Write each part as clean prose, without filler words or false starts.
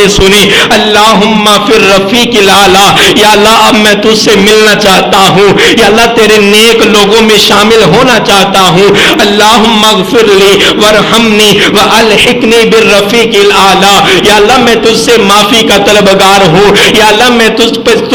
باتیں سنی. اللہم فی الرفیق الاعلی، یا اللہ اب میں تجھ سے ملنا چاہتا ہوں، یا اللہ تیرے نیک لوگوں میں شامل ہونا چاہتا ہوں. اللہم اغفر لی وارحمنی والحقنی بالرفیق الاعلی، یا اللہ میں تجھ سے معافی کا طلبگار ہوں، یا اللہ میں تجھ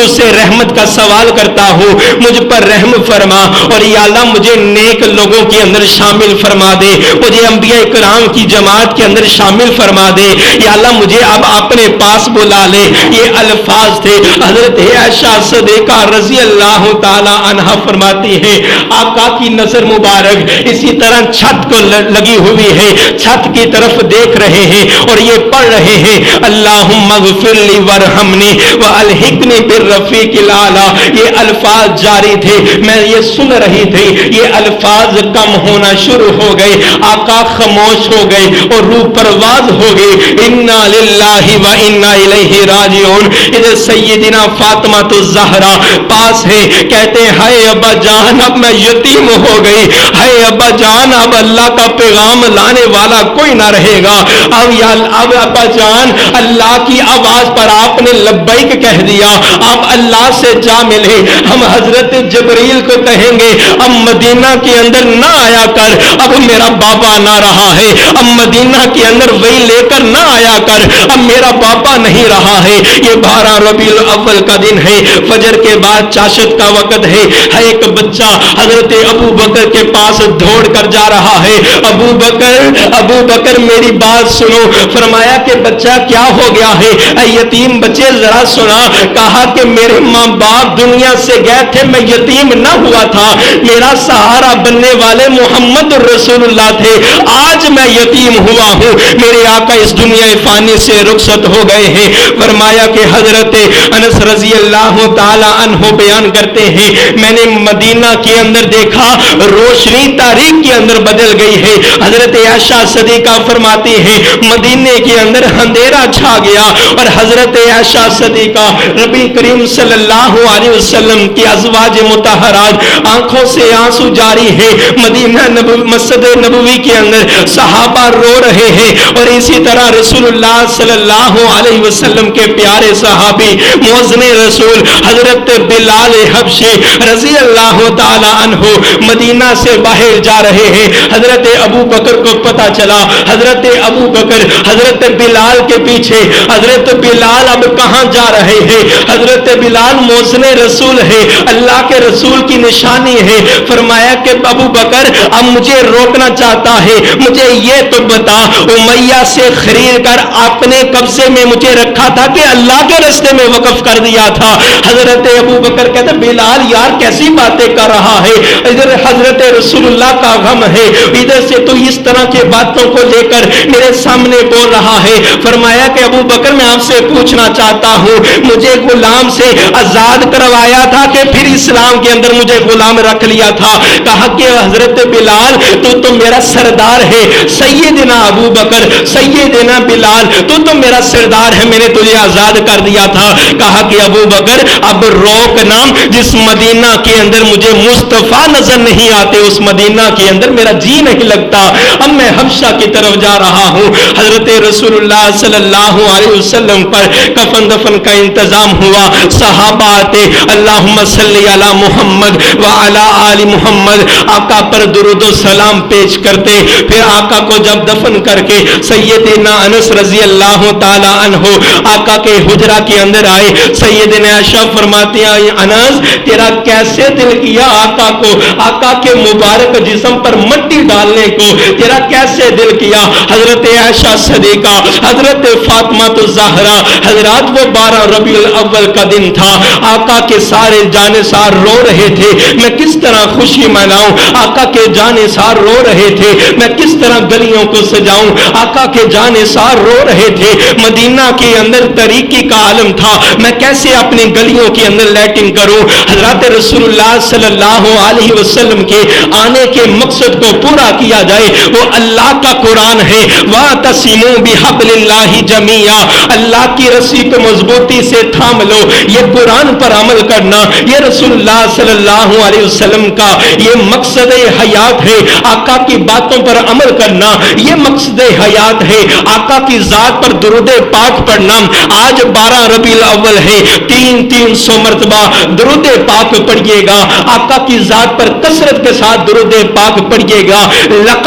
سے رحمت کا سوال کرتا ہوں، مجھ پر رحم فرما، اور یا اللہ مجھے نیک لوگوں کے اندر شامل فرما دے، مجھے انبیاء کرام کی جماعت کے اندر شامل فرما دے. یا اللہ مجھے اب اپنے پاس بلا لے. یہ الفاظ تھے. حضرت عائشہ صدیقہ رضی اللہ تعالی عنہا فرماتی ہے آقا کی نظر مبارک اسی طرح چھت کو لگی ہوئی ہے، چھت کی طرف دیکھ رہے ہیں اور یہ پڑھ رہے ہیں اللہم اغفر لی وارحمنی والحقنی بالرفیق الاعلی. یہ الفاظ جاری تھے، میں یہ سن رہی تھی. یہ الفاظ کم ہونا شروع ہو گئے، آقا خاموش ہو گئے اور روح پرواز ہو گئی. انا للہ و انا الیہ راجعون. ادھر سیدنا فاطمہ الزہرا پاس ہے، کہتے ہیں ہائے ابا جان اب میں یتیم ہو گئی، ہائے ابا جان اب اللہ کا پیغام لانے والا کوئی نہ رہے گا. اب ابا جان اللہ کی آواز پر آپ نے لبیک کہہ دیا، آپ اللہ سے جا ملے. ہم حضرت جبریل کو کہیں گے اب مدینہ کے اندر نہ آیا کر، اب میرا بابا نہ رہا ہے. اب مدینہ کے اندر وہی لے کر نہ آیا کر، اب میرا بابا نہیں رہا ہے. یہ 12 ربیع الاول کا دن ہے، فجر کے بعد چاشت کا وقت ہے. ایک بچہ حضرت ابو بکر کے پاس دوڑ کر جا رہا ہے. ابو بکر میری بات سنو. فرمایا کہ بچہ کیا ہو گیا ہے؟ اے یتیم بچے ذرا سنا. کہا کہ میرے ماں باپ دنیا سے گئے تھے، میں یتیم نہ ہوا تھا، میرا سہارا بننے والے محمد رسول اللہ تھے. آج میں یتیم ہوا ہوں، میرے آقا اس دنیا فانی سے رخصت ہو گئے ہیں. فرمایا کہ حضرت انس رضی اللہ تعالی عنہ بیان کرتے ہیں میں نے مدینہ کے اندر دیکھا روشنی تاریک کے اندر بدل گئی ہے. حضرت عائشہ صدیقہ فرماتی ہیں مدینے کے اندر اندھیرا چھا گیا اور حضرت عائشہ صدیقہ نبی کریم صلی اللہ علیہ وسلم کی ازواج مطہرات آنکھوں سے آنسو جاری ہے. مدینہ مسجد نبوی کے اندر صحابہ رو رہے ہیں اور اسی طرح رسول اللہ صلی اللہ علیہ وسلم کے پیارے صحابی مؤذن رسول حضرت بلال حبشی رضی اللہ تعالی عنہ مدینہ سے باہر جا رہے ہیں. حضرت ابو بکر کو پتا چلا، حضرت ابو بکر حضرت بلال کے پیچھے. حضرت بلال اب کہاں جا رہے ہیں؟ حضرت بلال مؤذن رسول ہے، اللہ کے رسول کی نشانی ہے. فرمایا کہ ابو بکر اب مجھے روکنا چاہتا ہے، مجھے یہ تو بتا امیہ سے خرید کر اپنے قبضے میں مجھے رکھا تھا کہ اللہ کے راستے میں وقف کر دیا تھا؟ حضرت ابو بکر کہتے بلال یار کیسی باتیں کر رہا ہے، ادھر حضرت رسول اللہ کا غم ہے، ادھر سے تو اس طرح کے باتوں کو لے کر میرے سامنے بول رہا ہے. فرمایا کہ ابو بکر میں آپ سے پوچھنا چاہتا ہوں مجھے غلام سے آزاد کروایا تھا کہ پھر اسلام کے اندر مجھے غلام رکھ لیا تھا؟ کہا کہ حضرت بلال تو میرا سردار ہے. سیدنا ابو بکر سیدنا بلال تو میرا سردار ہے، میں نے تجھے آزاد کر دیا تھا. کہا کہ ابو بکر اب روکنا، جس مدینہ کے اندر مجھے مصطفیٰ نظر نہیں آتے اس مدینہ کے اندر میرا جی نہیں لگتا. اب میں حبشہ کی طرف جا رہا ہوں. حضرت رسول اللہ صلی اللہ علیہ وسلم پر کفن دفن کا انتظام ہوا. صحابہ آتے اللہم صلی علی محمد وعلی آل محمد، آقا پر درود و سلام پیش کرتے. پھر آقا کو جب دفن کر کے سیدنا انس رضی اللہ تعالی عنہ آقا کے حجرہ کے اندر آئے. سیدنا عائشہ فرماتی ہیں انس تیرا کیسے دل کیا آقا کو، آقا کے مبارک جسم پر مٹی ڈالنے کو تیرا کیسے دل کیا؟ حضرت عائشہ صدیقہ حضرت فاطمہ الزہرا حضرات وہ 12 ربیع الاول کا دن تھا. آقا کے سارے جانثار رو رہے تھے، میں کس طرح خوشی مناؤں؟ آقا کے جانثار رو رہے تھے، میں کس طرح گلیوں کو سجاؤں؟ آقا کے جانثار رو رہے تھے. مدینہ کے اندر طریقی کا عالم تھا، میں کیسے اپنی گلیوں کے اندر لیٹنگ کروں؟ حضرت رسول اللہ صلی اللہ علیہ وسلم کے آنے کے مقصد کو پورا کیا جائے وہ اللہ کا قرآن ہے. وَاعْتَصِمُوا بِحَبْلِ اللَّهِ جَمِيعًا، اللہ کی رسی کو مضبوطی سے تھام لو. یہ قرآن پر عمل کرنا یہ رسول اللہ صلی اللہ علیہ وسلم کا یہ مقصد حیات ہے. آقا کی باتوں پر عمل کرنا یہ مقصد حیات ہے. آقا کی ذات پر درود پاک پڑھنا. آج 12 ربیع الاول ہے, 300 مرتبہ درود پاک پڑھیے گا. آقا کی ذات پر کثرت کے ساتھ درود پاک پڑھیے گا.